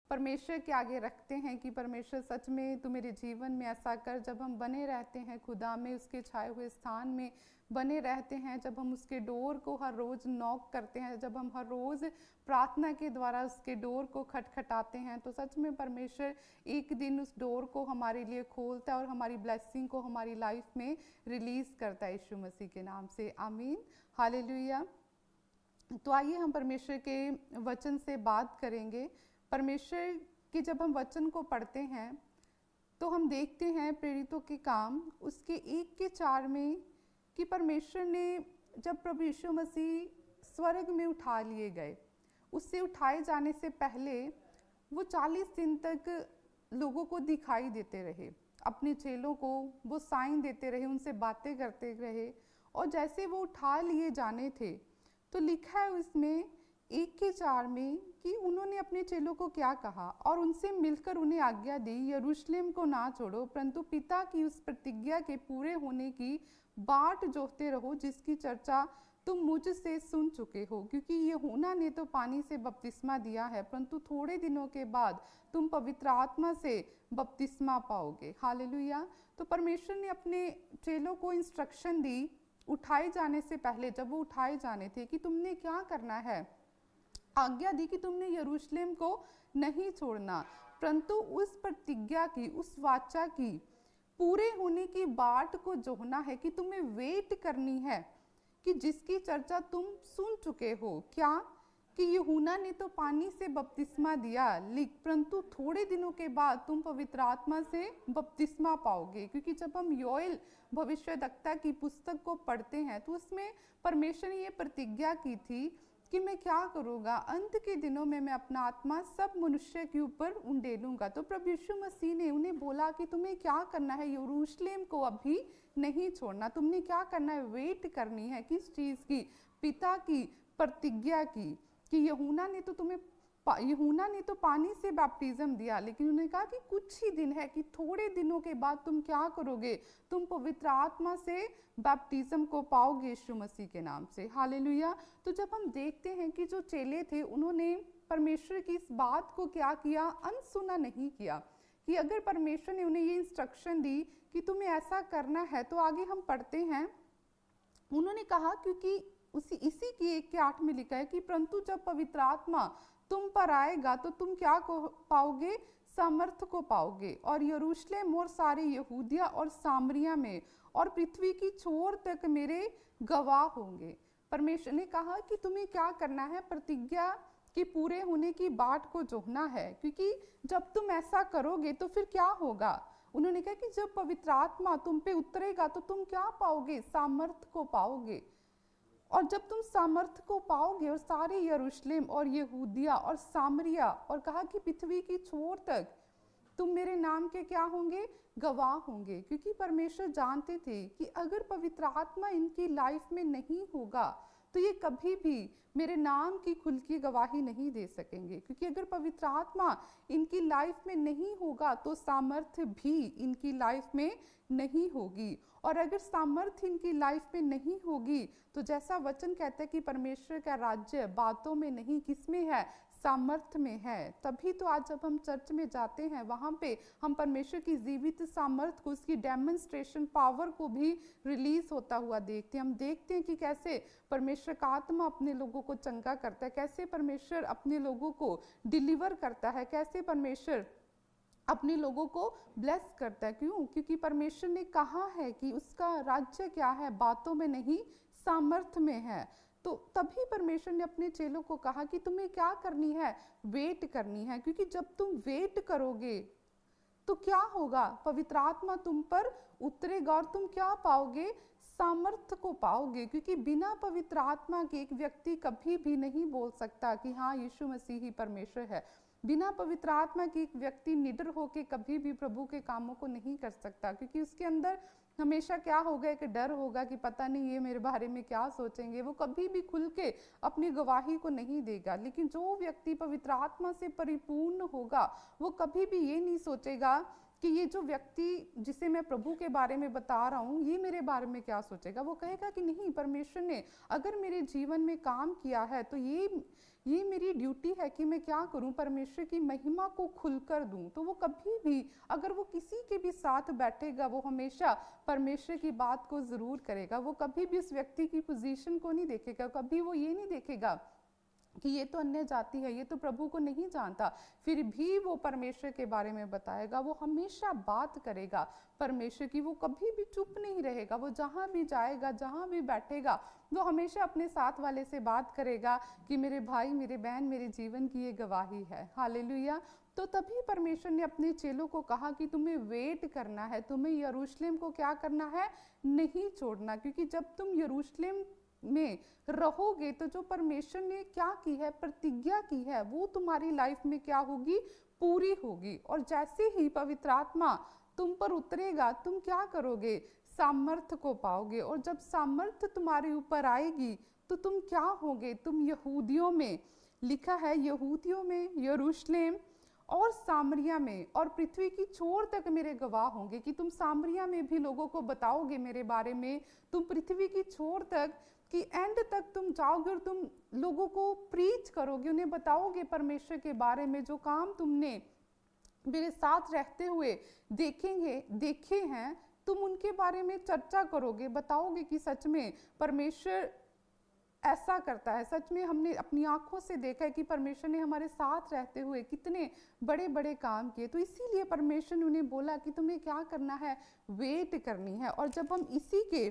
परमेश्वर के आगे रखते हैं कि परमेश्वर सच में तू मेरे जीवन में ऐसा कर। जब हम बने रहते हैं खुदा में, उसके छाए हुए स्थान में बने रहते हैं, जब हम उसके डोर को हर रोज़ नॉक करते हैं, जब हम हर रोज़ प्रार्थना के द्वारा उसके डोर को खटखटाते हैं, तो सच में परमेश्वर एक दिन उस डोर को हमारे लिए खोलता है और हमारी ब्लेसिंग को हमारी लाइफ में रिलीज़ करता है यीशु मसीह के नाम से। आमीन, हालेलुया। तो आइए हम परमेश्वर के वचन से बात करेंगे। परमेश्वर के जब हम वचन को पढ़ते हैं तो हम देखते हैं प्रेरितों के काम उसके 1:4 में कि परमेश्वर ने जब प्रभु यीशु मसीह स्वर्ग में उठा लिए गए, उससे उठाए जाने से पहले वो 40 दिन तक लोगों को दिखाई देते रहे, अपने चेलों को वो साइन देते रहे, उनसे बातें करते रहे। और जैसे वो उठा लिए जाने थे तो लिखा है उसमें 1:4 में कि उन्होंने अपने चेलों को क्या कहा, और उनसे मिलकर उन्हें आज्ञा दी, यरूशलेम को ना छोड़ो परंतु पिता की उस प्रतिज्ञा के पूरे होने की बाट जोहते रहो जिसकी चर्चा तुम मुझसे सुन चुके हो। क्योंकि यूहन्ना ने तो पानी से बपतिस्मा दिया है, परंतु थोड़े दिनों के बाद तुम पवित्र आत्मा से बपतिस्मा पाओगे। हालेलुया। तो परमेश्वर ने अपने चेलों को इंस्ट्रक्शन दी उठाए जाने से पहले, जब वो उठाए जाने थे, कि तुमने क्या करना है। आज्ञा दी कि तुमने यरूशलेम को नहीं छोड़ना, परंतु उस प्रतिज्ञा की, उस वाचा की पूरे होने की बाट को जोहना है, कि तुम्हें वेट करनी है कि जिसकी चर्चा तुम सुन चुके हो। क्या कि यूहन्ना ने तो पानी से बपतिस्मा दिया, परंतु थोड़े दिनों के बाद तुम पवित्र आत्मा से बपतिस्मा पाओगे। क्योंकि जब हम योएल भविष्यद्वक्ता की पुस्तक को पढ़ते हैं तो उसमें परमेश्वर ने ये प्रतिज्ञा की थी कि मैं क्या करूँगा, अंत के दिनों में मैं अपना आत्मा सब मनुष्य के ऊपर उंडेलूंगा। तो प्रभु यीशु मसीह ने उन्हें बोला कि तुम्हें क्या करना है, यरूशलेम को अभी नहीं छोड़ना, तुमने क्या करना है, वेट करनी है। किस चीज़ की? पिता की प्रतिज्ञा की। कि यूहन्ना ने तो पानी से बैप्टिज्म दिया, लेकिन उन्होंने कहा कि कुछ ही दिन है, कि थोड़े दिनों के बाद तुम क्या करोगे, तुम पवित्र आत्मा से बैप्टिज्म को पाओगे यीशु मसीह के नाम से। हालेलुया। तो जब हम देखते हैं कि जो चेले थे उन्होंने परमेश्वर की इस बात को क्या किया, अनसुना नहीं किया। कि अगर परमेश्वर ने उन्हें ये इंस्ट्रक्शन दी कि तुम्हें ऐसा करना है, तो आगे हम पढ़ते हैं, उन्होंने कहा, क्योंकि इसी की 1:8 में लिखा है कि परंतु जब पवित्र आत्मा तुम पर आएगा तो तुम क्या पाओगे, सामर्थ को पाओगे, और यरूशलेम और सारे यहूदिया और सामरिया में और पृथ्वी की छोर तक मेरे गवाह होंगे। परमेश्वर ने कहा कि तुम्हें क्या करना है, प्रतिज्ञा के पूरे होने की बाट को जोहना है। क्योंकि जब तुम ऐसा करोगे तो फिर क्या होगा। उन्होंने कहा कि जब पवित्र आत्मा तुम पे उतरेगा तो तुम क्या पाओगे, सामर्थ को पाओगे। और जब तुम सामर्थ को पाओगे और सारे यरूशलेम और यहूदिया और सामरिया, और कहा कि पृथ्वी की छोर तक तुम मेरे नाम के क्या होंगे, गवाह होंगे। क्योंकि परमेश्वर जानते थे कि अगर पवित्र आत्मा इनकी लाइफ में नहीं होगा तो ये कभी भी मेरे नाम की खुल की गवाही नहीं दे सकेंगे। क्योंकि अगर पवित्र आत्मा इनकी लाइफ में नहीं होगा तो सामर्थ्य भी इनकी लाइफ में नहीं होगी, और अगर सामर्थ्य इनकी लाइफ में नहीं होगी तो जैसा वचन कहता है कि परमेश्वर का राज्य बातों में नहीं, किसमें है, सामर्थ्य में है। तभी तो आज जब हम चर्च में जाते हैं वहाँ पे हम परमेश्वर की जीवित सामर्थ्य को, उसकी डेमोन्स्ट्रेशन पावर को भी रिलीज होता हुआ देखते हैं। हम देखते हैं कि कैसे परमेश्वर का आत्मा अपने लोगों को चंगा करता है, कैसे परमेश्वर अपने लोगों को डिलीवर करता है, कैसे परमेश्वर अपने लोगों को ब्लेस करता है। क्यों? क्योंकि परमेश्वर ने कहा है कि उसका राज्य क्या है, बातों में नहीं, सामर्थ्य में है। तो तभी परमेश्वर ने अपने चेलों को कहा कि तुम्हें क्या करनी है, वेट करनी है। क्योंकि जब तुम वेट करोगे तो क्या होगा, पवित्र आत्मा तुम पर उतरेगा और तुम क्या पाओगे, सामर्थ्य को पाओगे। क्योंकि बिना पवित्र आत्मा के एक व्यक्ति कभी भी नहीं बोल सकता कि हाँ यीशु मसीह ही परमेश्वर है। बिना पवित्र आत्मा की एक व्यक्ति निडर होकर कभी भी प्रभु के कामों को नहीं कर सकता। क्योंकि उसके अंदर हमेशा क्या होगा, एक डर होगा कि पता नहीं ये मेरे बारे में क्या सोचेंगे। वो कभी भी खुल के अपनी गवाही को नहीं देगा। लेकिन जो व्यक्ति पवित्र आत्मा से परिपूर्ण होगा वो कभी भी ये नहीं सोचेगा कि ये जो व्यक्ति जिसे मैं प्रभु के बारे में बता रहा हूँ ये मेरे बारे में क्या सोचेगा। वो कहेगा कि नहीं, परमेश्वर ने अगर मेरे जीवन में काम किया है तो ये मेरी ड्यूटी है कि मैं क्या करूं, परमेश्वर की महिमा को खुलकर दूं। तो वो कभी भी, अगर वो किसी के भी साथ बैठेगा, वो हमेशा परमेश्वर की बात को जरूर करेगा। वो कभी भी उस व्यक्ति की पोजीशन को नहीं देखेगा, कभी वो ये नहीं देखेगा कि ये तो अन्य जाति है, ये तो प्रभु को नहीं जानता, फिर भी वो परमेश्वर के बारे में बताएगा। वो हमेशा बात करेगा परमेश्वर की, वो कभी भी चुप नहीं रहेगा। वो जहाँ भी जाएगा, जहाँ भी बैठेगा, वो हमेशा अपने साथ वाले से बात करेगा कि मेरे भाई, मेरे बहन, मेरे जीवन की ये गवाही है। हालेलुया। तो तभी परमेश्वर ने अपने चेलों को कहा कि तुम्हें वेट करना है, तुम्हें यरूशलेम को क्या करना है, नहीं छोड़ना। क्योंकि जब तुम यरूशलेम में रहोगे तो जो परमेश्वर ने क्या की है, प्रतिज्ञा की है, वो तुम्हारी लाइफ में क्या होगी, पूरी होगी। और जैसे ही पवित्र आत्मा तुम पर उतरेगा, तुम क्या करोगे, सामर्थ्य को पाओगे। और जब सामर्थ्य तुम्हारे ऊपर आएगी तो तुम क्या होगे, तुम यहूदियों में, लिखा है यहूदियों में, यरूशलेम और सामरिया में और पृथ्वी की छोर तक मेरे गवाह होंगे। कि तुम सामरिया में भी लोगों को बताओगे मेरे बारे में, तुम पृथ्वी की छोर तक कि एंड तक तुम जाओगे और तुम लोगों को प्रीच करोगे, उन्हें बताओगे परमेश्वर के बारे में। जो काम तुमने मेरे साथ रहते हुए देखे हैं, तुम उनके बारे में चर्चा करोगे, बताओगे कि सच में परमेश्वर ऐसा करता है। सच में हमने अपनी आंखों से देखा है कि परमेश्वर ने हमारे साथ रहते हुए कितने बड़े बड़े काम किए। तो इसीलिए परमेश्वर ने उन्हें बोला कि तुम्हें क्या करना है, वेट करनी है। और जब हम इसी के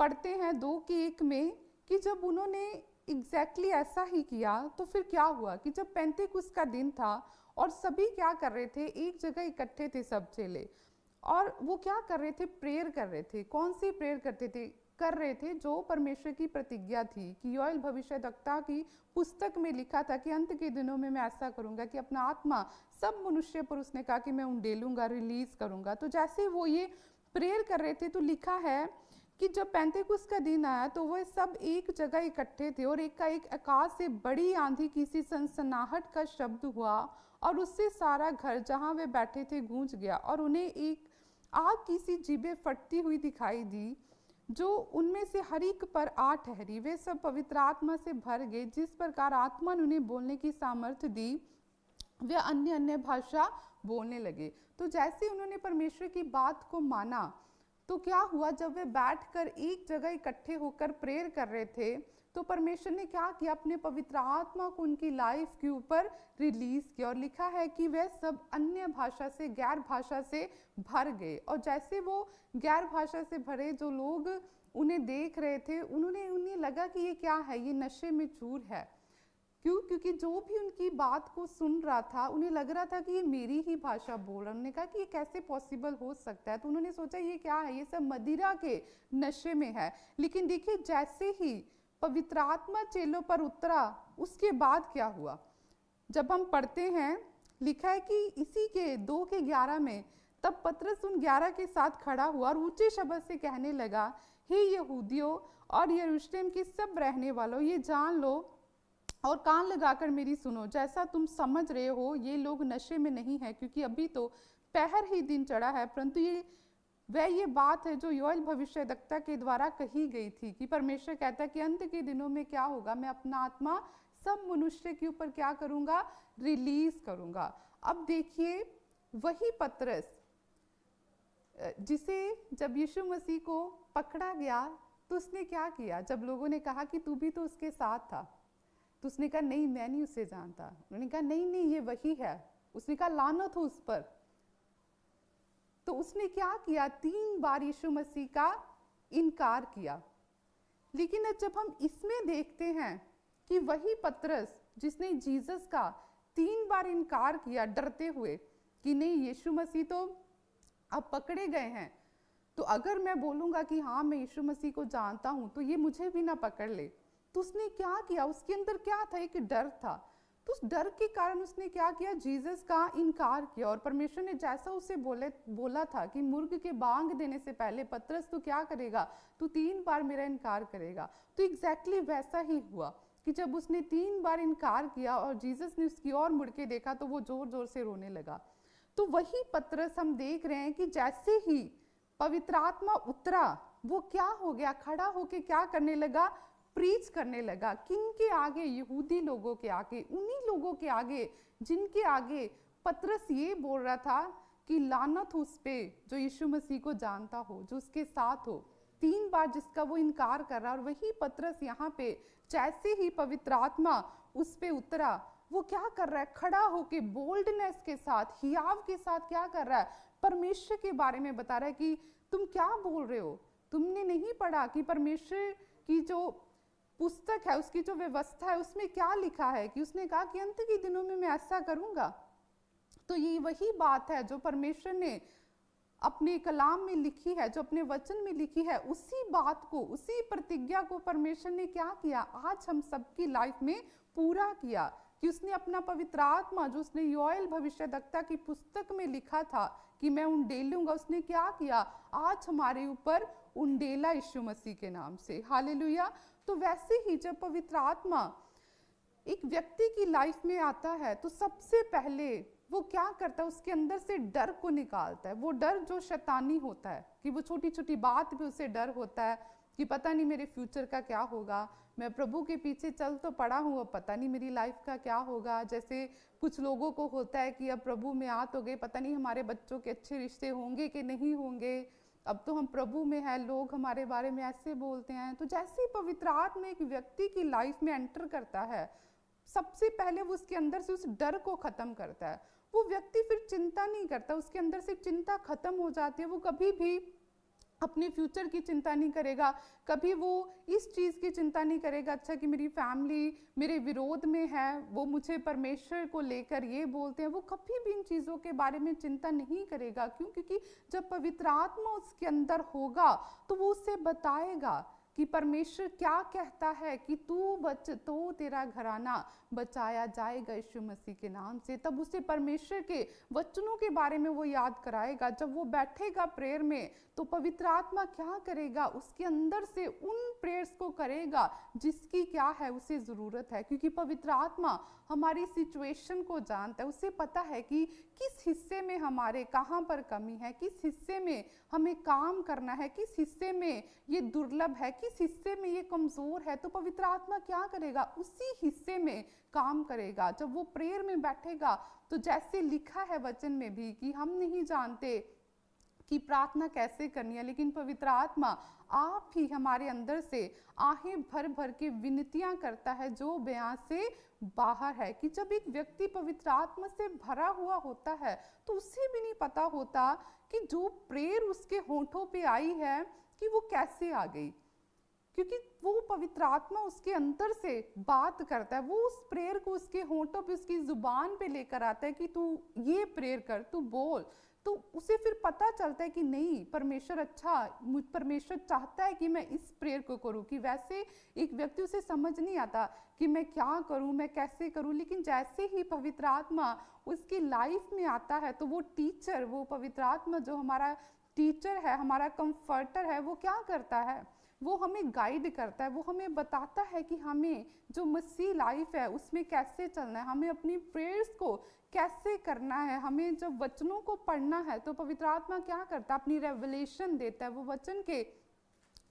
पढ़ते हैं 2:1 में कि जब उन्होंने एग्जैक्टली ऐसा ही किया तो फिर क्या हुआ कि जब पेंतेकुस्त का दिन था और सभी क्या कर रहे थे, एक जगह इकट्ठे थे सब चेले, और वो क्या कर रहे थे, प्रेयर कर रहे थे। कौन सी प्रेयर कर रहे थे, जो परमेश्वर की प्रतिज्ञा थी कि योएल भविष्यद्वक्ता की पुस्तक में लिखा था कि अंत के दिनों में मैं ऐसा करूंगा कि अपना आत्मा सब मनुष्य पर, उसने कहा कि मैं उंडेलूंगा, रिलीज करूंगा। तो जैसे वो ये प्रेयर कर रहे थे तो लिखा है कि जब पेंतेकुस्त का दिन आया तो वो सब एक जगह इकट्ठे थे और एक का एक आकाश से बड़ी आंधी की सी सनसनाहट का शब्द हुआ और उससे सारा घर जहां वे बैठे थे गूंज गया। और उन्हें एक आग की सी जीभें फटती हुई दिखाई दी जो उनमें से हर एक पर आ ठहरी। वे सब पवित्र आत्मा से भर गए। जिस प्रकार आत्मा ने उन्हें बोलने की सामर्थ्य दी, वे अन्य अन्य भाषा बोलने लगे। तो जैसे उन्होंने परमेश्वर की बात को माना तो क्या हुआ, जब वे बैठकर एक जगह इकट्ठे होकर प्रेयर कर रहे थे तो परमेश्वर ने क्या किया, अपने पवित्र आत्मा को उनकी लाइफ के ऊपर रिलीज किया। और लिखा है कि वे सब अन्य भाषा से, गैर भाषा से भर गए। और जैसे वो गैर भाषा से भरे, जो लोग उन्हें देख रहे थे, उन्हें लगा कि ये क्या है, ये नशे में चूर है। क्यों? क्योंकि जो भी उनकी बात को सुन रहा था उन्हें लग रहा था कि ये मेरी ही भाषा बोल रहा है। उन्होंने कहा कि ये कैसे पॉसिबल हो सकता है। तो उन्होंने सोचा ये क्या है, ये सब मदिरा के नशे में है। लेकिन देखिए, जैसे ही पवित्र आत्मा चेलों पर उतरा, उसके बाद क्या हुआ, जब हम पढ़ते हैं, लिखा है कि इसी के 2:11 में तब पतरस उन 11 के साथ खड़ा हुआ और ऊंचे शब्द से कहने लगा, हे यहूदियों और यरूशलेम के सब रहने वालों, ये जान लो और कान लगाकर मेरी सुनो। जैसा तुम समझ रहे हो ये लोग नशे में नहीं है, क्योंकि अभी तो पहर ही दिन चढ़ा है, परंतु ये बात है जो योएल भविष्यद्वक्ता के द्वारा कही गई थी कि परमेश्वर कहता है कि अंत के दिनों में क्या होगा, मैं अपना आत्मा सब मनुष्य के ऊपर क्या करूंगा, रिलीज करूंगा। अब देखिए, वही पतरस जिसे जब यीशु मसीह को पकड़ा गया तो उसने क्या किया, जब लोगों ने कहा कि तू भी तो उसके साथ था, तो उसने कहा नहीं, मैं नहीं उसे जानता। उन्होंने कहा नहीं नहीं, ये वही है। उसने कहा लानत हो उस पर। तो उसने क्या किया, 3 बार यीशु मसीह का इनकार किया। लेकिन जब हम इसमें देखते हैं कि वही पतरस जिसने जीसस का 3 बार इनकार किया डरते हुए कि नहीं, यीशु मसीह तो अब पकड़े गए हैं, तो अगर मैं बोलूंगा कि हाँ मैं यीशु मसीह को जानता हूं तो ये मुझे भी ना पकड़ ले, तो उसने क्या किया, उसके अंदर क्या था, एक डर था। तो उस डर के कारण उसने क्या किया, जीसस का इनकार किया। और परमेश्वर ने जैसा उसे बोला था कि मुर्ग के बांग देने से पहले पतरस तू क्या करेगा, तू 3 बार मेरा इनकार करेगा। तो एग्जैक्टली वैसा ही हुआ कि जब उसने 3 बार इनकार किया और जीसस ने उसकी ओर मुड़ के देखा तो वो जोर जोर से रोने लगा। तो वही पतरस हम देख रहे हैं कि जैसे ही पवित्र आत्मा उतरा, वो क्या हो गया, खड़ा होके क्या करने लगा, प्रीच करने लगा। किनके आगे? यहूदी लोगों के आगे, उन्हीं लोगों के आगे जिनके आगे पतरस ये बोल रहा था कि लानत हो उस पे जो यीशु मसीह को जानता हो, जो उसके साथ हो। 3 बार जिसका वो इनकार कर रहा है। और वही पतरस यहाँ पे जैसे ही पवित्र आत्मा उस पे उतरा, वो क्या कर रहा है, खड़ा होके बोल्डनेस के साथ, हियाव के साथ क्या कर रहा है, परमेश्वर के बारे में बता रहा है कि तुम क्या बोल रहे हो, तुमने नहीं पढ़ा कि परमेश्वर की जो पुस्तक है, उसकी जो व्यवस्था है, उसमें क्या लिखा है कि उसने कहा कि अंत के दिनों में मैं ऐसा करूंगा। तो ये वही बात है जो परमेश्वर ने अपने कलाम में लिखी है, जो अपने वचन में लिखी है, उसी बात को, उसी प्रतिज्ञा को परमेश्वर ने क्या किया, आज हम सबकी लाइफ में पूरा किया कि उसने अपना पवित्र आत्मा, जो उसने योएल भविष्यद्वक्ता की पुस्तक में लिखा था कि मैं उंडेलूंगा, उसने क्या किया, आज हमारे ऊपर उंडेला यीशु मसीह के नाम से। हालेलुया। तो वैसे ही जब पवित्र आत्मा एक व्यक्ति की लाइफ में आता है तो सबसे पहले वो क्या करता है, उसके अंदर से डर को निकालता है। वो डर जो शैतानी होता है कि वो छोटी छोटी बात पे उसे डर होता है कि पता नहीं मेरे फ्यूचर का क्या होगा, मैं प्रभु के पीछे चल तो पड़ा हूँ, अब पता नहीं मेरी लाइफ का क्या होगा। जैसे कुछ लोगों को होता है कि अब प्रभु में आ तो गए, पता नहीं हमारे बच्चों के अच्छे रिश्ते होंगे कि नहीं होंगे, अब तो हम प्रभु में हैं, लोग हमारे बारे में ऐसे बोलते हैं। तो जैसे ही पवित्र आत्मा एक व्यक्ति की लाइफ में एंटर करता है, सबसे पहले वो उसके अंदर से उस डर को खत्म करता है। वो व्यक्ति फिर चिंता नहीं करता, उसके अंदर से चिंता खत्म हो जाती है। वो कभी भी अपने फ्यूचर की चिंता नहीं करेगा, कभी वो इस चीज़ की चिंता नहीं करेगा अच्छा कि मेरी फैमिली मेरे विरोध में है, वो मुझे परमेश्वर को लेकर ये बोलते हैं। वो कभी भी इन चीज़ों के बारे में चिंता नहीं करेगा। क्यों? क्योंकि जब पवित्र आत्मा उसके अंदर होगा तो वो उससे बताएगा कि परमेश्वर क्या कहता है कि तू बच तो तेरा घराना बचाया जाएगा यीशु मसीह के नाम से। तब उसे परमेश्वर के वचनों के बारे में वो याद कराएगा। जब वो बैठेगा प्रेयर में तो पवित्र आत्मा क्या करेगा, उसके अंदर से उन प्रेयर्स को करेगा जिसकी क्या है उसे ज़रूरत है। क्योंकि पवित्र आत्मा हमारी सिचुएशन को जानता है, उसे पता है कि किस हिस्से में हमारे कहाँ पर कमी है, किस हिस्से में हमें काम करना है, किस हिस्से में ये दुर्लभ है, किस हिस्से में ये कमज़ोर है। तो पवित्र आत्मा क्या करेगा, उसी हिस्से में काम करेगा। जब वो प्रेयर में बैठेगा तो जैसे लिखा है वचन में भी कि हम नहीं जानते कि प्रार्थना कैसे करनी है, लेकिन पवित्र आत्मा आप ही हमारे अंदर से आहें भर भर के विनतियां करता है जो बयां से बाहर है। कि जब एक व्यक्ति पवित्र आत्मा से भरा हुआ होता है तो उसे भी नहीं पता होता कि जो प्रेयर उसके होठों पे आई है कि वो कैसे आ गई, क्योंकि वो पवित्र आत्मा उसके अंदर से बात करता है। वो उस प्रेयर को उसके होठों पे, उसकी जुबान पे लेकर आता है कि तू ये प्रेयर कर, तू बोल। तो उसे फिर पता चलता है कि नहीं, परमेश्वर अच्छा, परमेश्वर चाहता है कि मैं इस प्रेयर को करूं। कि वैसे एक व्यक्ति, उसे समझ नहीं आता कि मैं क्या करूं, मैं कैसे करूं, लेकिन जैसे ही पवित्र आत्मा उसकी लाइफ में आता है तो वो टीचर, वो पवित्र आत्मा जो हमारा टीचर है, हमारा कंफर्टर है, वो क्या करता है, वो हमें गाइड करता है। वो हमें बताता है कि हमें जो मसीह लाइफ है उसमें कैसे चलना है, हमें अपनी प्रेयर्स को कैसे करना है, हमें जब वचनों को पढ़ना है तो पवित्र आत्मा क्या करता है, अपनी रेवलेशन देता है। वो वचन के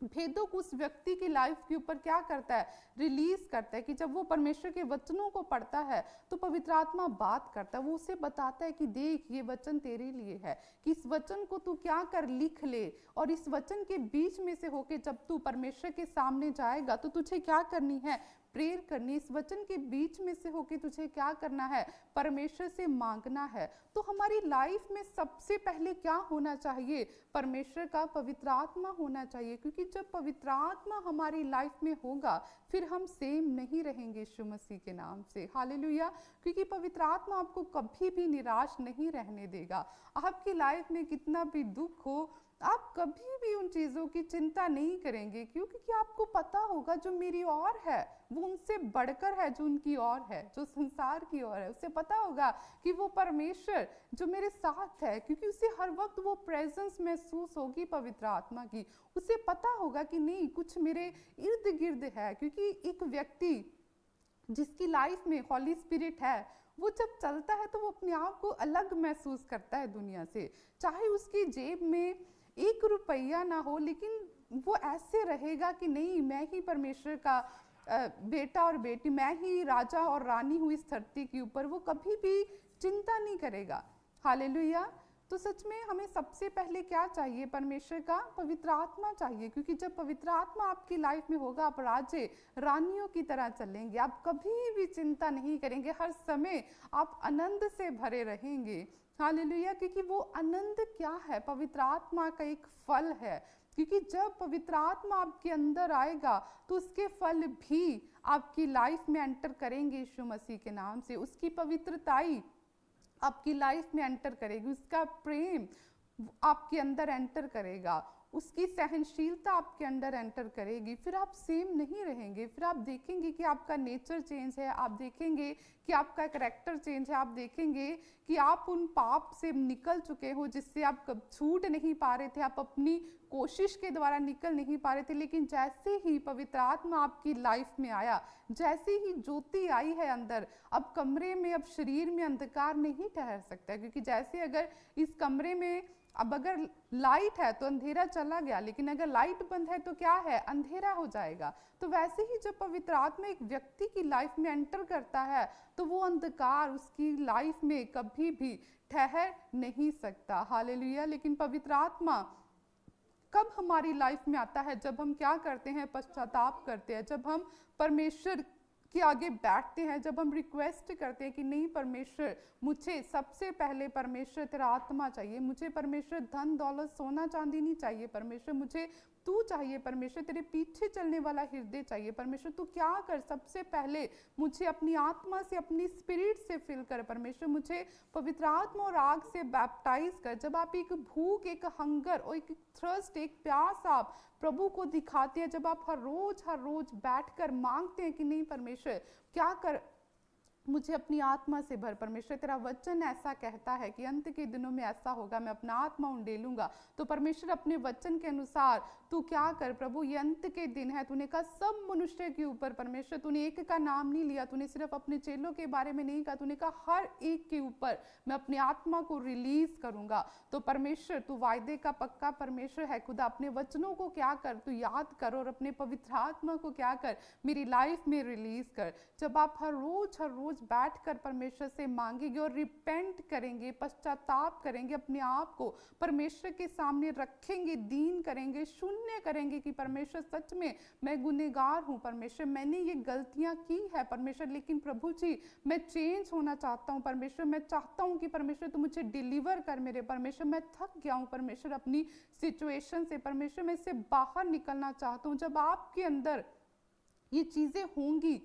भेदों को उस व्यक्ति की लाइफ के ऊपर क्या करता है, रिलीज करता है। कि जब वो परमेश्वर के वचनों को पढ़ता है तो पवित्र आत्मा बात करता है। वो उसे बताता है कि देख, ये वचन तेरे लिए है, कि इस वचन को तू क्या कर, लिख ले। और इस वचन के बीच में से होके जब तू परमेश्वर के सामने जाएगा तो तुझे क्या करनी है, प्रेयर करनी। इस वचन के बीच में से होके तुझे क्या करना है, परमेश्वर से मांगना है। तो हमारी लाइफ में सबसे पहले क्या होना चाहिए, परमेश्वर का पवित्र आत्मा होना चाहिए। क्योंकि जब पवित्र आत्मा हमारी लाइफ में होगा फिर हम सेम नहीं रहेंगे यीशु मसीह के नाम से। हालेलुया। क्योंकि पवित्र आत्मा आपको कभी भी निराश नहीं रहने देगा। आपकी लाइफ में कितना भी दुख हो, आप कभी भी उन चीज़ों की चिंता नहीं करेंगे। क्योंकि आपको पता होगा जो मेरी और है वो उनसे बढ़कर है, जो उनकी और है, जो संसार की और है। उसे पता होगा कि वो परमेश्वर जो मेरे साथ है, क्योंकि उसे हर वक्त वो प्रेजेंस महसूस होगी पवित्र आत्मा की। उसे पता होगा कि नहीं, कुछ मेरे इर्द गिर्द है। क्योंकि एक व्यक्ति जिसकी लाइफ में हॉली स्पिरिट है वो जब चलता है तो वो अपने आप को अलग महसूस करता है दुनिया से। चाहे उसकी जेब में 1 रुपया ना हो, लेकिन वो ऐसे रहेगा कि नहीं, मैं ही परमेश्वर का बेटा और बेटी, मैं ही राजा और रानी हूँ इस धरती के ऊपर। वो कभी भी चिंता नहीं करेगा। हालेलुया। तो सच में हमें सबसे पहले क्या चाहिए? परमेश्वर का पवित्र आत्मा चाहिए, क्योंकि जब पवित्र आत्मा आपकी लाइफ में होगा, आप राजे रानियों की तरह चलेंगे, आप कभी भी चिंता नहीं करेंगे, हर समय आप आनंद से भरे रहेंगे। हालेलुया। क्योंकि वो आनंद क्या है? पवित्र आत्मा का एक फल है। क्योंकि जब पवित्र आत्मा आपके अंदर आएगा तो उसके फल भी आपकी लाइफ में एंटर करेंगे यीशु मसीह के नाम से। उसकी पवित्रताई आपकी लाइफ में एंटर करेगी, उसका प्रेम आपके अंदर एंटर करेगा, उसकी सहनशीलता आपके अंदर एंटर करेगी। फिर आप सेम नहीं रहेंगे। फिर आप देखेंगे कि आपका नेचर चेंज है, आप देखेंगे कि आपका करैक्टर चेंज है, आप देखेंगे कि आप उन पाप से निकल चुके हो जिससे आप कब छूट नहीं पा रहे थे, आप अपनी कोशिश के द्वारा निकल नहीं पा रहे थे। लेकिन जैसे ही पवित्र आत्मा आपकी लाइफ में आया, जैसे ही ज्योति आई है अंदर, अब कमरे में, अब शरीर में अंधकार नहीं ठहर सकता। क्योंकि जैसे अगर इस कमरे में अब अगर लाइट है तो अंधेरा चला गया, लेकिन अगर लाइट बंद है तो क्या है? अंधेरा हो जाएगा। तो वैसे ही जब पवित्र आत्मा एक व्यक्ति की लाइफ में एंटर करता है तो वो अंधकार उसकी लाइफ में कभी भी ठहर नहीं सकता। हालेलुया। लेकिन पवित्र आत्मा कब हमारी लाइफ में आता है? जब हम क्या करते हैं? पश्चाताप करते हैं, जब हम परमेश्वर के आगे बैठते हैं, जब हम रिक्वेस्ट करते हैं कि नहीं परमेश्वर, मुझे सबसे पहले परमेश्वर तेरा आत्मा चाहिए, मुझे परमेश्वर धन दौलत सोना चांदी नहीं चाहिए, परमेश्वर मुझे तू चाहिए, परमेश्वर तेरे पीछे चलने वाला हृदय चाहिए, परमेश्वर तू क्या कर, सबसे पहले मुझे अपनी आत्मा से, अपनी स्पिरिट से फिल कर, परमेश्वर मुझे पवित्र आत्मा और आग से बैप्टाइज कर। जब आप एक भूख, एक हंगर और एक थ्रस्ट, एक प्यास आप प्रभु को दिखाते हैं, जब आप हर रोज बैठकर मांगते हैं कि नहीं परमेश्वर क्या कर, मुझे अपनी आत्मा से भर, परमेश्वर तेरा वचन ऐसा कहता है कि अंत के दिनों में ऐसा होगा, मैं अपना आत्मा उंडेलूंगा। तो परमेश्वर अपने वचन के अनुसार तू क्या कर प्रभु, ये अंत के दिन है, तूने कहा सब मनुष्य के ऊपर, परमेश्वर तूने एक का नाम नहीं लिया, तूने सिर्फ अपने चेलों के बारे में नहीं कहा, तूने कहा हर एक के ऊपर मैं अपनी आत्मा को रिलीज करूंगा। तो परमेश्वर तू वायदे का पक्का परमेश्वर है, खुदा अपने वचनों को क्या कर, तू याद कर और अपने पवित्र आत्मा को क्या कर, मेरी लाइफ में रिलीज कर। जब आप हर रोज बैठकर परमेश्वर से मांगेंगे और रिपेंट करेंगे, पश्चाताप करेंगे, अपने आप को परमेश्वर के सामने रखेंगे, दीन करेंगे, शून्य करेंगे कि परमेश्वर सच में मैं गुनहगार हूँ, परमेश्वर मैंने ये गलतियां की है परमेश्वर, लेकिन प्रभु जी मैं चेंज होना चाहता हूँ परमेश्वर, मैं चाहता हूँ कि परमेश्वर तू मुझे डिलीवर कर मेरे परमेश्वर, मैं थक गया हूँ परमेश्वर अपनी सिचुएशन से, परमेश्वर मैं इससे बाहर निकलना चाहता हूँ। जब आपके अंदर ये चीजें होंगी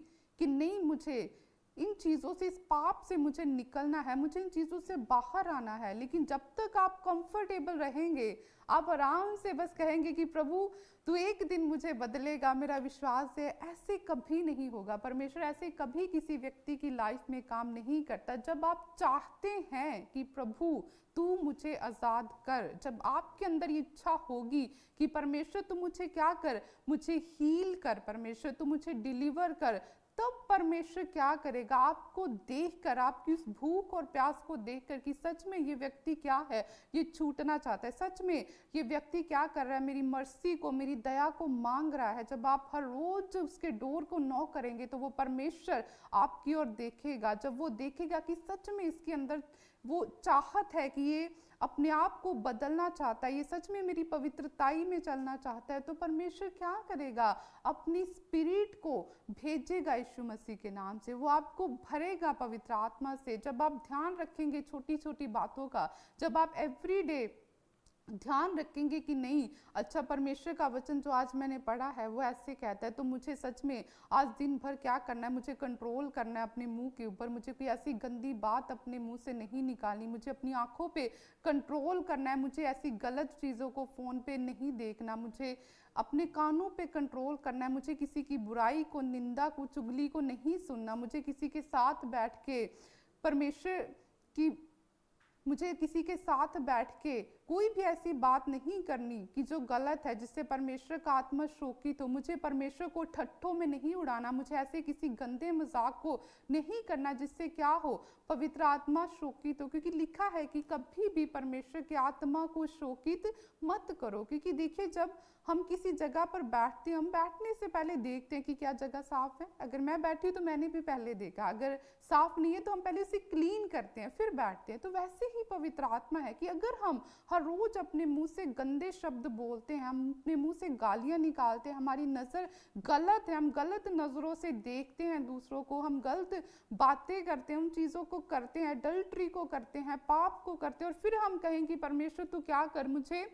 कि नहीं, मुझे इन चीज़ों से, इस पाप से मुझे निकलना है, मुझे इन चीज़ों से बाहर आना है, लेकिन जब तक आप कंफर्टेबल रहेंगे, आप आराम से बस कहेंगे कि प्रभु तू एक दिन मुझे बदलेगा, मेरा विश्वास है, ऐसे कभी नहीं होगा। परमेश्वर ऐसे कभी किसी व्यक्ति की लाइफ में काम नहीं करता। जब आप चाहते हैं कि प्रभु तू मुझे आज़ाद कर, जब आपके अंदर ये इच्छा होगी कि परमेश्वर तू मुझे क्या कर, मुझे हील कर, परमेश्वर तू मुझे डिलीवर कर, तब परमेश्वर क्या करेगा, आपको देखकर, आपकी उस भूख और प्यास को देखकर कि सच में ये व्यक्ति क्या है, ये छूटना चाहता है, सच में ये व्यक्ति क्या कर रहा है, मेरी मर्सी को, मेरी दया को मांग रहा है। जब आप हर रोज उसके डोर को नॉक करेंगे तो वो परमेश्वर आपकी ओर देखेगा। जब वो देखेगा कि सच में इसके अंदर वो चाहत है कि ये अपने आप को बदलना चाहता है, ये सच में मेरी पवित्रताई में चलना चाहता है, तो परमेश्वर क्या करेगा, अपनी स्पिरिट को भेजेगा यीशु मसीह के नाम से, वो आपको भरेगा पवित्र आत्मा से। जब आप ध्यान रखेंगे छोटी छोटी बातों का, जब आप एवरीडे ध्यान रखेंगे कि नहीं, अच्छा परमेश्वर का वचन जो आज मैंने पढ़ा है वो ऐसे कहता है, तो मुझे सच में आज दिन भर क्या करना है, मुझे कंट्रोल करना है अपने मुंह के ऊपर, मुझे कोई ऐसी गंदी बात अपने मुंह से नहीं निकालनी, मुझे अपनी आंखों पे कंट्रोल करना है, मुझे ऐसी गलत चीज़ों को फ़ोन पे नहीं देखना, मुझे अपने कानों पे कंट्रोल करना है, मुझे किसी की बुराई को, निंदा को, चुगली को नहीं सुनना, मुझे किसी के साथ बैठ के परमेश्वर की मुझे किसी के साथ बैठ के कोई भी ऐसी बात नहीं करनी कि जो गलत है, जिससे परमेश्वर का आत्मा शोकित हो। मुझे परमेश्वर को ठट्ठों में नहीं उड़ाना, मुझे ऐसे किसी गंदे मजाक को नहीं करना जिससे क्या हो, पवित्र आत्मा शोकित हो। क्योंकि लिखा है कि कभी भी परमेश्वर की आत्मा को शोकित मत करो। क्योंकि देखिए, जब हम किसी जगह पर बैठते हैं, हम बैठने से पहले देखते हैं कि क्या जगह साफ है। अगर मैं बैठी हूँ तो मैंने भी पहले देखा, अगर साफ नहीं है तो हम पहले उसे क्लीन करते हैं फिर बैठते हैं। तो वैसे ही पवित्र आत्मा है कि अगर हम हर रोज अपने मुंह से गंदे शब्द बोलते हैं, हम अपने मुंह से गालियां निकालते हैं, हमारी नजर गलत है, हम गलत नजरों से देखते हैं दूसरों को, हम गलत बातें करते हैं, उन चीजों को करते हैं, अडल्ट्री को करते हैं, पाप को करते हैं, और फिर हम कहें कि परमेश्वर तू क्या कर, मुझे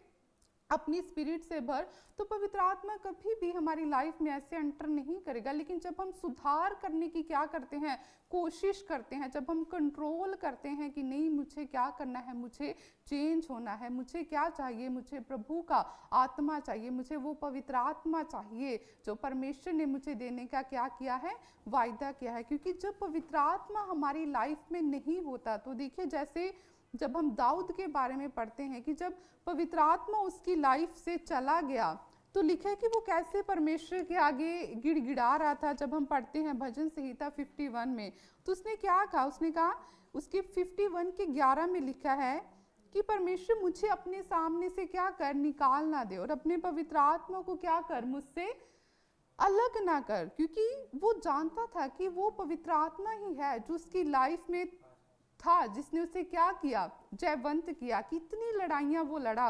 अपनी स्पिरिट से भर, तो पवित्र आत्मा कभी भी हमारी लाइफ में ऐसे एंटर नहीं करेगा। लेकिन जब हम सुधार करने की क्या करते हैं, कोशिश करते हैं, जब हम कंट्रोल करते हैं कि नहीं मुझे क्या करना है, मुझे चेंज होना है, मुझे क्या चाहिए, मुझे प्रभु का आत्मा चाहिए, मुझे वो पवित्र आत्मा चाहिए जो परमेश्वर ने मुझे देने का क्या किया है, वायदा किया है। क्योंकि जब पवित्र आत्मा हमारी लाइफ में नहीं होता, तो देखिए जैसे जब हम दाऊद के बारे में पढ़ते हैं कि जब पवित्र आत्मा उसकी लाइफ से चला गया, तो लिखा है कि वो कैसे परमेश्वर के आगे गिड़गिड़ा रहा था। जब हम पढ़ते हैं भजन संहिता 51 में, तो उसने क्या कहा, उसने कहा, उसके 51 के 11 में लिखा है कि परमेश्वर मुझे अपने सामने से क्या कर, निकाल ना दे, और अपने पवित्र आत्मा को क्या कर, मुझसे अलग ना कर। क्योंकि वो जानता था कि वो पवित्र आत्मा ही है जो उसकी लाइफ में था, जिसने उसे क्या किया, जयवंत किया। कितनी लड़ाइयां वो लड़ा,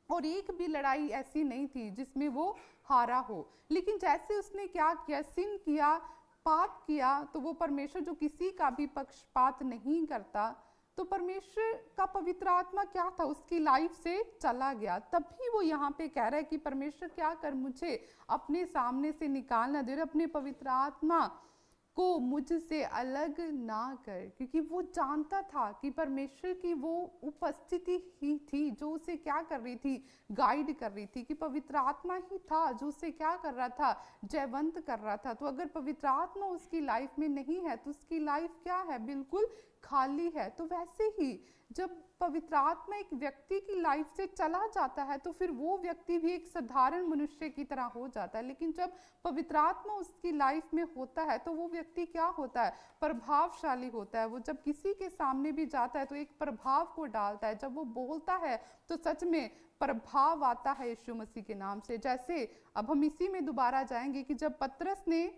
और एक भी लड़ाई ऐसी नहीं थी जिसमें वो हारा हो। लेकिन जैसे उसने क्या किया, सिन किया, पाप किया, तो वो परमेश्वर जो किसी का भी पक्षपात नहीं करता, तो परमेश्वर का पवित्र आत्मा क्या था, उसकी लाइफ से चला गया। तभी वो यहाँ पे कह रहा है कि परमेश्वर क्या कर, मुझे अपने सामने से निकालना दे, अपने पवित्र आत्मा को मुझसे अलग ना कर। क्योंकि वो जानता था कि परमेश्वर की वो उपस्थिति ही थी जो उसे क्या कर रही थी, गाइड कर रही थी, कि पवित्र आत्मा ही था जो उसे क्या कर रहा था, जयवंत कर रहा था। तो अगर पवित्र आत्मा उसकी लाइफ में नहीं है तो उसकी लाइफ क्या है, बिल्कुल खाली है। तो वैसे ही जब पवित्र आत्मा एक व्यक्ति की लाइफ से चला जाता है, तो फिर वो व्यक्ति भी एक साधारण मनुष्य की तरह हो जाता है। लेकिन जब पवित्र आत्मा उसकी लाइफ में होता है, तो वो व्यक्ति क्या होता है, प्रभावशाली होता है। वो जब किसी के सामने भी जाता है तो एक प्रभाव को डालता है, जब वो बोलता है तो सच में प्रभाव आता है यीशु मसीह के नाम से। जैसे अब हम इसी में दोबारा जाएंगे कि जब पतरस ने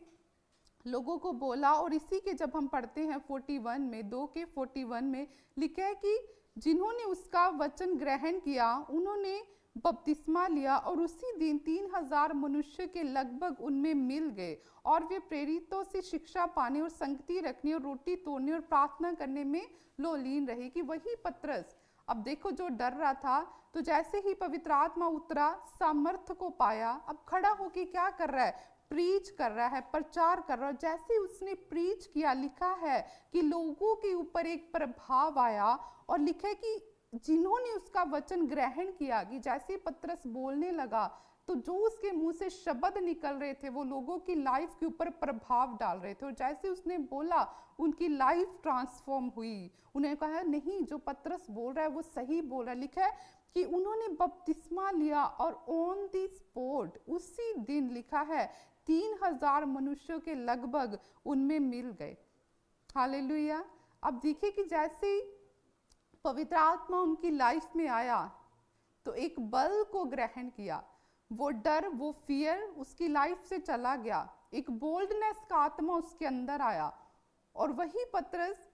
लोगों को बोला, और इसी के जब हम पढ़ते हैं 41 में, 2 के 41 में लिखा है कि जिन्होंने उसका वचन ग्रहण किया उन्होंने बपतिस्मा लिया, और उसी दिन 3000 मनुष्य के लगभग उनमें मिल गए, और वे प्रेरितों से शिक्षा पाने और संगति रखने और रोटी तोड़ने और प्रार्थना करने में लोलीन रहे। कि वही पतरस, अब देखो, जो डर रहा था, तो जैसे ही पवित्र आत्मा उतरा, सामर्थ्य को पाया, अब खड़ा होके क्या कर रहा है, प्रीच कर रहा है, प्रचार कर रहा है। जैसे उसने प्रीच किया, लिखा है कि लोगों के ऊपर एक प्रभाव आया, और लिखा है कि जिन्होंने उसका वचन ग्रहण किया, कि जैसे पतरस बोलने लगा तो जो उसके मुंह से शब्द निकल रहे थे वो लोगों की लाइफ के ऊपर प्रभाव डाल रहे थे। और जैसे उसने बोला, उनकी लाइफ ट्रांसफॉर्म हुई। उन्हें कहा नहीं, जो पतरस बोल रहा है वो सही बोल रहा है। लिखा है कि उन्होंने बपतिस्मा लिया, और ऑन दी स्पॉट, उसी दिन लिखा है 3000 मनुष्यों के लगभग उनमें मिल गए। हालेलुया। अब देखिए कि जैसे पवित्र आत्मा उनकी लाइफ में आया, तो एक बल को ग्रहण किया, वो डर, वो फियर उसकी लाइफ से चला गया, एक बोल्डनेस का आत्मा उसके अंदर आया, और वही पतरस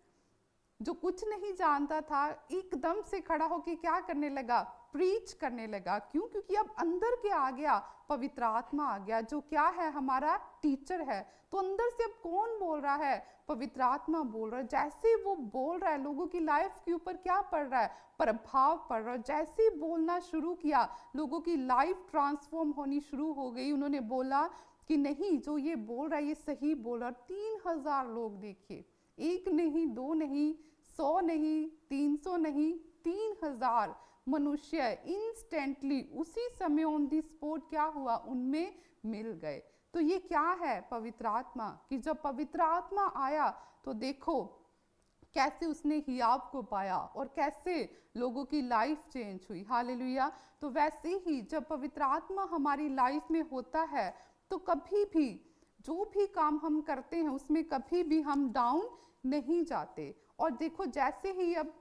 जो कुछ नहीं जानता था, एकदम से खड़ा होकर क्या करने लगा, प्रीच करने लगा। क्यों? क्योंकि अब अंदर के आ गया, पवित्र आत्मा आ गया, जो क्या है, हमारा टीचर है। तो अंदर से अब कौन बोल रहा है, पवित्र आत्मा बोल रहा है। जैसे वो बोल रहा है, लोगों की लाइफ के ऊपर क्या पड़ रहा है, प्रभाव पड़ रहा है। जैसे ही बोलना शुरू किया, लोगों की लाइफ ट्रांसफॉर्म होनी शुरू हो गई। उन्होंने बोला कि नहीं, जो ये बोल रहा है ये सही बोल रहा है। 3000 लोग, देखिए, एक नहीं, दो नहीं, 100 नहीं, 300 नहीं, 3000 मनुष्य इंस्टेंटली उसी समय ऑन दी स्पॉट क्या हुआ, उनमें मिल गए। तो ये क्या है, पवित्र आत्मा। कि जब पवित्र आत्मा आया तो देखो, कैसे उसने हियाव को पाया और कैसे लोगों की लाइफ चेंज हुई। हालेलुया। तो वैसे ही जब पवित्र आत्मा हमारी लाइफ में होता है तो कभी भी जो भी काम हम करते हैं उसमें कभी भी हम डाउन नहीं जाते। और देखो जैसे ही अब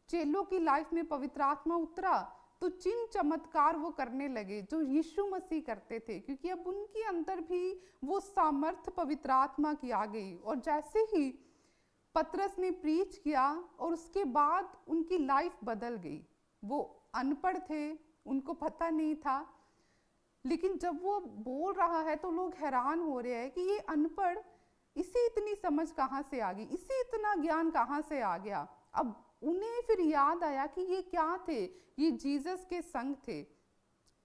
चेलों की लाइफ में पवित्र आत्मा उतरा तो चिन्ह चमत्कार वो करने लगे जो यीशु मसीह करते थे, क्योंकि अब उनके अंदर भी वो सामर्थ पवित्र आत्मा की आ गई। और जैसे ही पतरस ने प्रीच किया और उसके बाद उनकी लाइफ बदल गई। वो अनपढ़ थे, उनको पता नहीं था, लेकिन जब वो बोल रहा है तो लोग हैरान हो रहे हैं कि ये अनपढ़, इसे इतनी समझ कहाँ से आ गई, इसे इतना ज्ञान कहाँ से आ गया। अब उन्हें फिर याद आया कि ये क्या थे, ये जीसस के संग थे।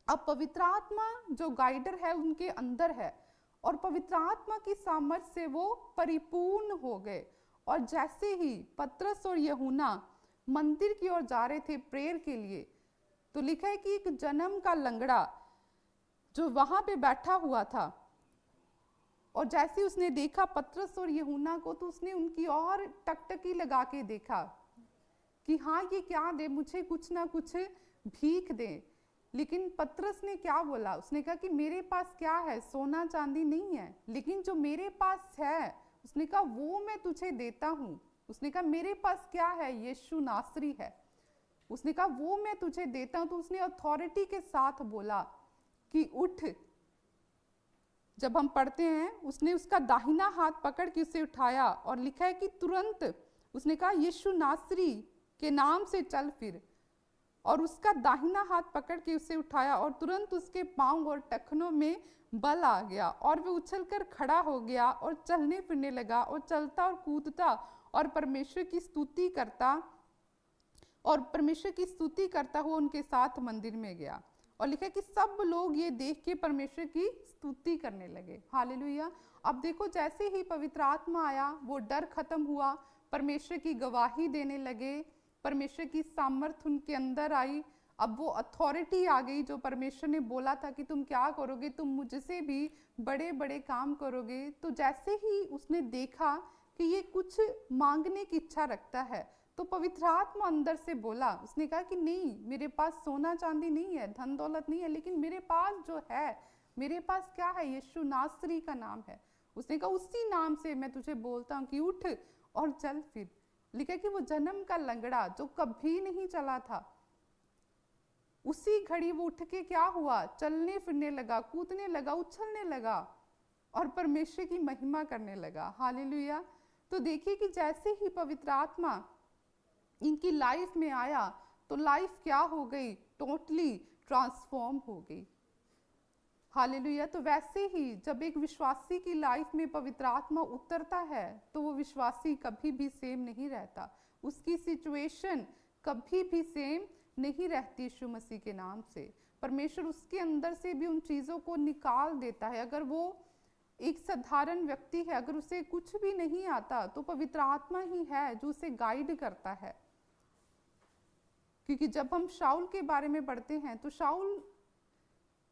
अब पवित्र आत्मा जो गाइडर है उनके अंदर है और पवित्र आत्मा की सामर्थ से वो परिपूर्ण हो गए। और जैसे ही पतरस और यूहन्ना मंदिर की ओर जा रहे थे प्रेयर के लिए, तो लिखा है कि एक जन्म का लंगड़ा जो वहां पे बैठा हुआ था, और जैसे उसने देखा पतरस और यूहन्ना को तो उसने उनकी और टकटकी लगा के देखा कि हाँ ये क्या दे, मुझे कुछ ना कुछ भीख दे। लेकिन पतरस ने क्या बोला, उसने कहा कि मेरे पास क्या है, सोना चांदी नहीं है, लेकिन जो मेरे पास है उसने कहा वो मैं तुझे देता हूँ। उसने कहा मेरे पास क्या है, यीशु नासरी है। उसने कहा वो मैं तुझे देता हूँ। तो उसने अथॉरिटी के साथ बोला कि उठ। जब हम पढ़ते हैं उसने उसका दाहिना हाथ पकड़ के उसे उठाया और लिखा है कि तुरंत उसने कहा यीशु नासरी के नाम से चल फिर, और उसका दाहिना हाथ पकड़ के उसे उठाया और तुरंत उसके पांव और टखनों में बल आ गया और वह उछलकर खड़ा हो गया और चलने फिरने लगा और चलता और कूदता और परमेश्वर की स्तुति करता हुआ उनके साथ मंदिर में गया। और लिखा कि सब लोग ये देख के परमेश्वर की स्तुति करने लगे। हालेलुया। अब देखो जैसे ही पवित्र आत्मा आया वो डर खत्म हुआ, परमेश्वर की गवाही देने लगे, परमेश्वर की सामर्थ उनके अंदर आई। अब वो अथॉरिटी आ गई जो परमेश्वर ने बोला था कि तुम क्या करोगे, तुम मुझसे भी बड़े बड़े काम करोगे। तो जैसे ही उसने देखा कि ये कुछ मांगने की इच्छा रखता है तो पवित्र आत्मा अंदर से बोला, उसने कहा कि नहीं, मेरे पास सोना चांदी नहीं है, धन दौलत नहीं है, लेकिन मेरे पास जो है, मेरे पास क्या है, यीशु नासरी का नाम है। उसने कहा उसी नाम से मैं तुझे बोलता हूँ कि उठ और चल फिर। लिखा कि वो जन्म का लंगड़ा जो कभी नहीं चला था, उसी घड़ी वो उठ के क्या हुआ, चलने फिरने लगा, कूदने लगा, उछलने लगा और परमेश्वर की महिमा करने लगा। हालेलुया। तो देखिए कि जैसे ही पवित्र आत्मा इनकी लाइफ में आया तो लाइफ क्या हो गई, टोटली ट्रांसफॉर्म हो गई। हालेलुया। तो वैसे ही जब एक विश्वासी की लाइफ में पवित्र आत्मा उतरता है तो वो विश्वासी कभी भी सेम नहीं रहता, उसकी सिचुएशन कभी भी सेम नहीं रहती। यीशु मसीह के नाम से परमेश्वर उसके अंदर से भी उन चीज़ों को निकाल देता है। अगर वो एक साधारण व्यक्ति है, अगर उसे कुछ भी नहीं आता तो पवित्र आत्मा ही है जो उसे गाइड करता है। क्योंकि जब हम शाऊल के बारे में पढ़ते हैं तो शाऊल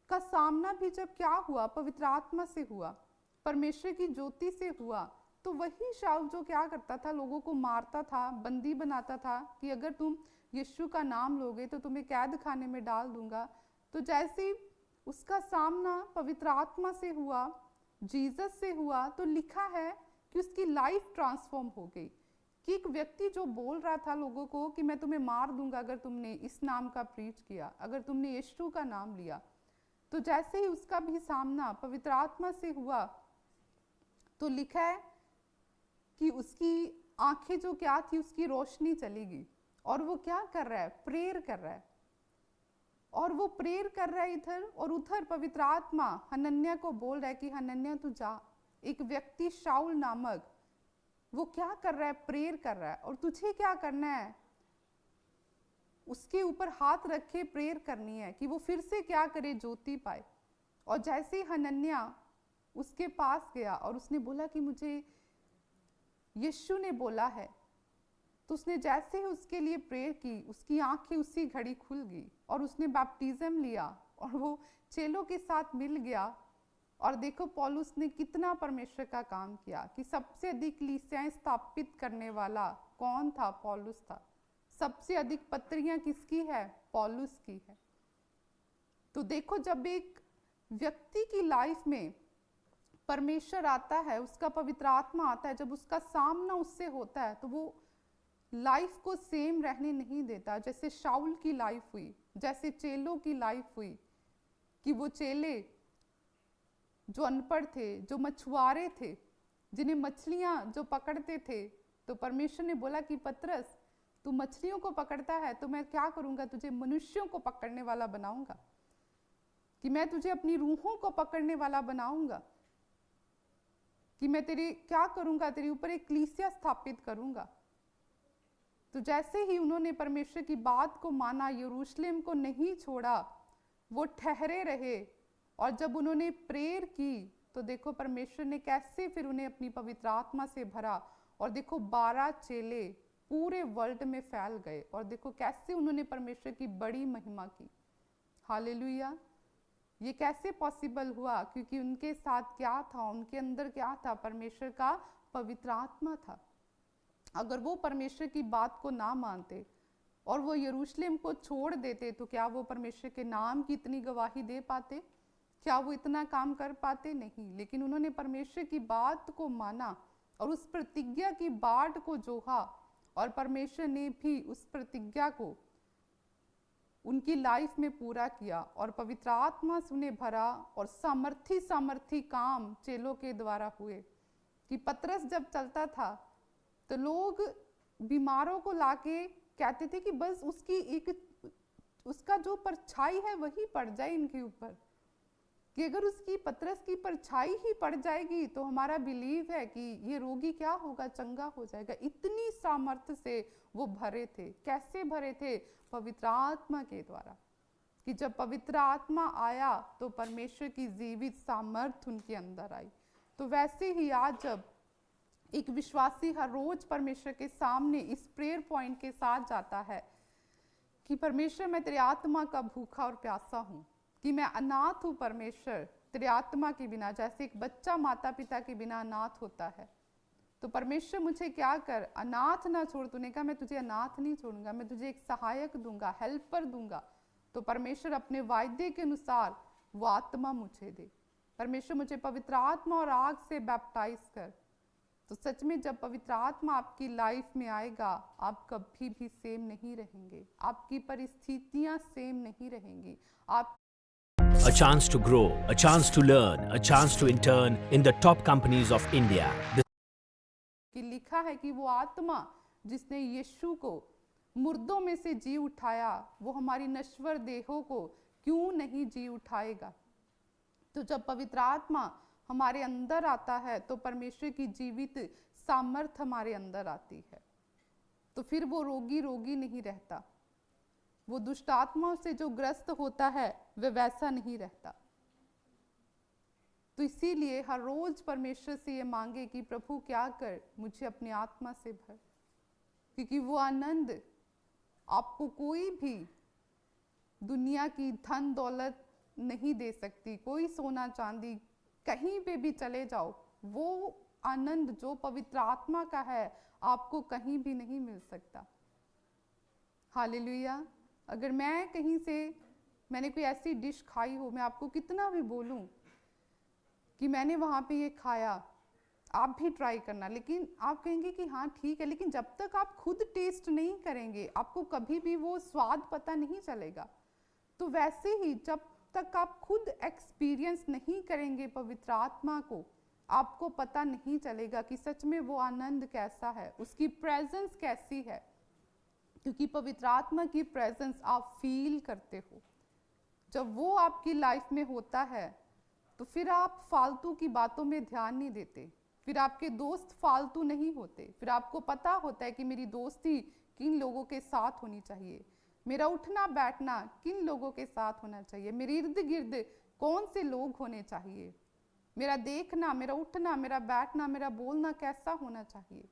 का सामना भी जब क्या हुआ, पवित्र आत्मा से हुआ, परमेश्वर की ज्योति से हुआ। तो वही शाऊल जो क्या करता था, लोगों को मारता था, बंदी बनाता था कि अगर तुम यीशु का नाम लोगे तो तुम्हें कैद खाने में डाल दूंगा। तो जैसे उसका सामना पवित्र आत्मा से हुआ, जीसस से हुआ, तो लिखा है कि उसकी लाइफ ट्रांसफॉर्म हो गई। कि एक व्यक्ति जो बोल रहा था लोगों को कि मैं तुम्हें मार दूंगा अगर तुमने इस नाम का प्रीच किया, अगर तुमने यीशु का नाम लिया, तो जैसे ही उसका भी सामना पवित्र आत्मा से हुआ तो लिखा है कि उसकी आंखें जो क्या थी, उसकी रोशनी चली गई और वो क्या कर रहा है, प्रेयर कर रहा है। और वो प्रेयर कर रहा है इधर और उधर पवित्र आत्मा हनन्याह को बोल रहा है कि हनन्याह तू जा। एक व्यक्ति शाऊल नामक वो क्या कर रहा है, प्रेयर कर रहा है, और तुझे क्या करना है, उसके ऊपर हाथ रखे प्रेयर करनी है कि वो फिर से क्या करे, ज्योति पाए। और जैसे हनन्याह उसके पास गया और उसने बोला कि मुझे यीशु ने बोला है, तो उसने जैसे ही उसके लिए प्रेयर की, उसकी आंखें उसी घड़ी खुल गई और उसने बैप्टिज्म लिया और वो चेलों के साथ मिल गया और देखो पौलुस ने कितना परमेश्वर का काम किया कि सबसे अधिक कलीसियाएं स्थापित करने वाला कौन था? पौलुस था। सबसे अधिक पत्रियां किसकी है? पौलुस की है। तो देखो जब एक व्यक्ति की लाइफ में परमेश्वर आता है, उसका पवित्र आत्मा आता है, जब उसका सामना उससे होता है तो वो लाइफ को सेम रहने नहीं देता। जैसे शाऊल की लाइफ हुई, जैसे चेलों की लाइफ हुई कि वो चेले जो अनपढ़ थे, जो मछुआरे थे, जिन्हें मछलियां जो पकड़ते थे, तो परमेश्वर ने बोला कि पतरस तू मछलियों को पकड़ता है तो मैं क्या करूंगा, तुझे मनुष्यों को पकड़ने वाला बनाऊंगा, कि मैं तुझे अपनी रूहों को पकड़ने वाला बनाऊंगा, कि मैं तेरी क्या करूंगा, तेरे ऊपर एक कलीसिया स्थापित करूंगा। तो जैसे ही उन्होंने परमेश्वर की बात को माना, यरूशलेम को नहीं छोड़ा, वो ठहरे रहे, और जब उन्होंने प्रेयर की तो देखो परमेश्वर ने कैसे फिर उन्हें अपनी पवित्र आत्मा से भरा, और देखो 12 चेले पूरे वर्ल्ड में फैल गए, और देखो कैसे उन्होंने परमेश्वर की बड़ी महिमा की। हालेलुया। ये कैसे पॉसिबल हुआ? क्योंकि उनके साथ क्या था, उनके अंदर क्या था? परमेश्वर का पवित्र आत्मा था। अगर वो परमेश्वर की बात को ना मानते और वो यरूशलेम को छोड़ देते तो क्या वो परमेश्वर के नाम की इतनी गवाही दे पाते? क्या वो इतना काम कर पाते? नहीं। लेकिन उन्होंने परमेश्वर की बात को माना और उस प्रतिज्ञा की बाट को जोहा, और परमेश्वर ने भी उस प्रतिज्ञा को उनकी लाइफ में पूरा किया, और पवित्र आत्मा से उन्हें भरा, और सामर्थी काम चेलों के द्वारा हुए। कि पतरस जब चलता था तो लोग बीमारों को लाके कहते थे कि बस उसका जो परछाई है वही पड़ जाए इनके ऊपर, कि अगर उसकी पतरस की परछाई ही पड़ जाएगी तो हमारा बिलीव है कि ये रोगी क्या होगा, चंगा हो जाएगा। इतनी सामर्थ्य से वो भरे थे। कैसे भरे थे? पवित्र आत्मा के द्वारा। कि जब पवित्र आत्मा आया तो परमेश्वर की जीवित सामर्थ्य उनके अंदर आई। तो वैसे ही आज जब एक विश्वासी हर रोज परमेश्वर के सामने इस प्रेयर पॉइंट के साथ जाता है कि परमेश्वर मैं तेरे आत्मा का भूखा और प्यासा हूँ, कि मैं अनाथ हूँ परमेश्वर तेरे आत्मा के बिना, जैसे एक बच्चा माता पिता के बिना अनाथ होता है। तो परमेश्वर मुझे क्या कर, अनाथ ना छोड़। तूने कहा मैं तुझे अनाथ नहीं छोड़ूंगा, मैं तुझे एक सहायक दूंगा, हेल्पर दूंगा। तो परमेश्वर अपने वायदे के अनुसार वो आत्मा मुझे दे। परमेश्वर मुझे पवित्र आत्मा और आग से बैप्टाइज कर। तो सच में जब पवित्र आत्मा आपकी लाइफ में आएगा, आप कभी भी सेम नहीं रहेंगे, आपकी परिस्थितियां सेम नहीं रहेंगी। आप A chance to grow, a chance to learn, a chance to intern in the top companies of India. कि लिखा है कि वो आत्मा जिसने यीशु को मुर्दों में से जी उठाया, वो हमारी नश्वर देहों को क्यों नहीं जी उठाएगा। तो जब पवित्र आत्मा हमारे अंदर आता है तो परमेश्वर की जीवित सामर्थ्य हमारे अंदर आती है। तो फिर वो रोगी नहीं रहता, वो दुष्ट आत्माओं से जो ग्रस्त होता है वह वैसा नहीं रहता। तो इसीलिए हर रोज परमेश्वर से ये मांगे कि प्रभु क्या कर, मुझे अपनी आत्मा से भर, क्योंकि वो आनंद आपको कोई भी दुनिया की धन दौलत नहीं दे सकती। कोई सोना चांदी कहीं पे भी चले जाओ, वो आनंद जो पवित्र आत्मा का है आपको कहीं भी नहीं मिल सकता। हालेलुया। अगर मैं कहीं से मैंने कोई ऐसी डिश खाई हो, मैं आपको कितना भी बोलूं कि मैंने वहाँ पे ये खाया, आप भी ट्राई करना, लेकिन आप कहेंगे कि हाँ ठीक है, लेकिन जब तक आप खुद टेस्ट नहीं करेंगे आपको कभी भी वो स्वाद पता नहीं चलेगा। तो वैसे ही जब तक आप खुद एक्सपीरियंस नहीं करेंगे पवित्र आत्मा को, आपको पता नहीं चलेगा कि सच में वो आनंद कैसा है, उसकी प्रेजेंस कैसी है। क्योंकि पवित्र आत्मा की प्रेजेंस आप फील करते हो। जब वो आपकी लाइफ में होता है तो फिर आप फालतू की बातों में ध्यान नहीं देते, फिर आपके दोस्त फालतू नहीं होते, फिर आपको पता होता है कि मेरी दोस्ती किन लोगों के साथ होनी चाहिए, मेरा उठना बैठना किन लोगों के साथ होना चाहिए, मेरे इर्द गिर्द कौन से लोग होने चाहिए, मेरा देखना, मेरा उठना, मेरा बैठना, मेरा बोलना कैसा होना चाहिए।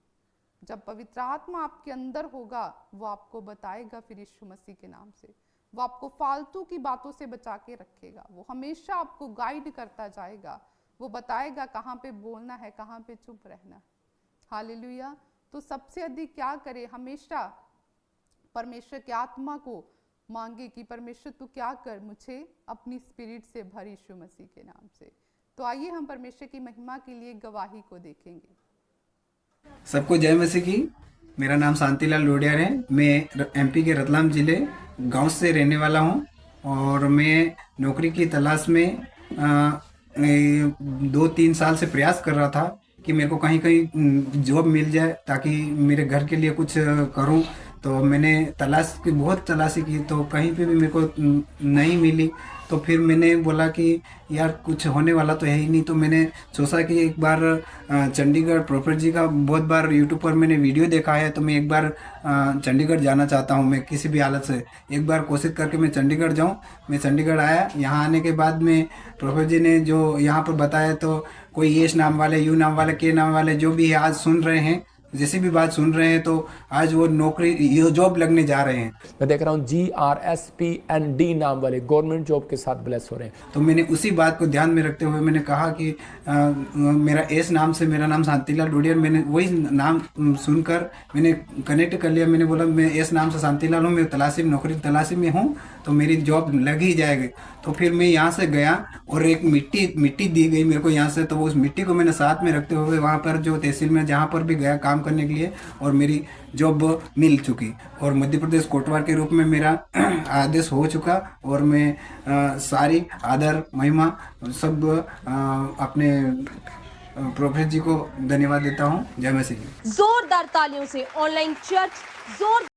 जब पवित्र आत्मा आपके अंदर होगा वो आपको बताएगा फिर यीशु मसीह के नाम से। वो आपको फालतू की बातों से बचा के रखेगा, वो हमेशा आपको गाइड करता जाएगा, वो बताएगा कहाँ पे बोलना है, कहाँ पे चुप रहना। हालेलुया। तो सबसे अधिक क्या करे, हमेशा परमेश्वर की आत्मा को मांगे कि परमेश्वर तू क्या कर, मुझे अपनी स्पिरिट से भर यीशु मसीह के नाम से। तो आइए हम परमेश्वर की महिमा के लिए गवाही को देखेंगे। सबको जय मसीह की। मेरा नाम शांतिलाल लोडियार है। मैं एमपी के रतलाम जिले गांव से रहने वाला हूं और मैं नौकरी की तलाश में 2-3 साल से प्रयास कर रहा था कि मेरे को कहीं कहीं जॉब मिल जाए ताकि मेरे घर के लिए कुछ करूं। तो मैंने बहुत तलाशी की, तो कहीं पे भी मेरे को नहीं मिली। तो फिर मैंने बोला कि यार कुछ होने वाला तो है ही नहीं। तो मैंने सोचा कि एक बार चंडीगढ़ प्रोफेसर जी का बहुत बार यूट्यूब पर मैंने वीडियो देखा है, तो मैं एक बार चंडीगढ़ जाना चाहता हूँ। मैं किसी भी हालत से एक बार कोशिश करके मैं चंडीगढ़ जाऊँ। मैं चंडीगढ़ आया। यहाँ आने के बाद में प्रोफेसर जी ने जो यहाँ पर बताया, तो कोई यश नाम वाले, यू नाम वाले, के नाम वाले जो भी आज सुन रहे हैं, जैसी भी बात सुन रहे हैं, तो आज वो नौकरी, ये जॉब लगने जा रहे हैं। मैं देख रहा हूँ GRSPND नाम वाले गवर्नमेंट जॉब के साथ ब्लेस हो रहे हैं। तो मैंने उसी बात को ध्यान में रखते हुए मैंने कहा कि मेरा एस नाम से, मेरा नाम शांतिलाल डोडियर, मैंने वही नाम सुनकर मैंने कनेक्ट कर लिया। मैंने बोला मैं एस नाम से शांतिलाल हूँ, मैं नौकरी तलाशी में हूँ, तो मेरी जॉब लग ही जाएगी। तो फिर मैं यहाँ से गया और एक मिट्टी दी गई मेरे को यहाँ से। तो उस मिट्टी को मैंने साथ में रखते हुए वहाँ पर जो तहसील में जहाँ पर भी गया काम करने के लिए, और मेरी जॉब मिल चुकी और मध्य प्रदेश कोटवार के रूप में मेरा आदेश हो चुका। और मैं सारी आदर महिमा सब अपने प्रोफेसर जी को धन्यवाद देता हूँ। जय मसीह। जोरदार तालियों से ऑनलाइन चर्च जोरदार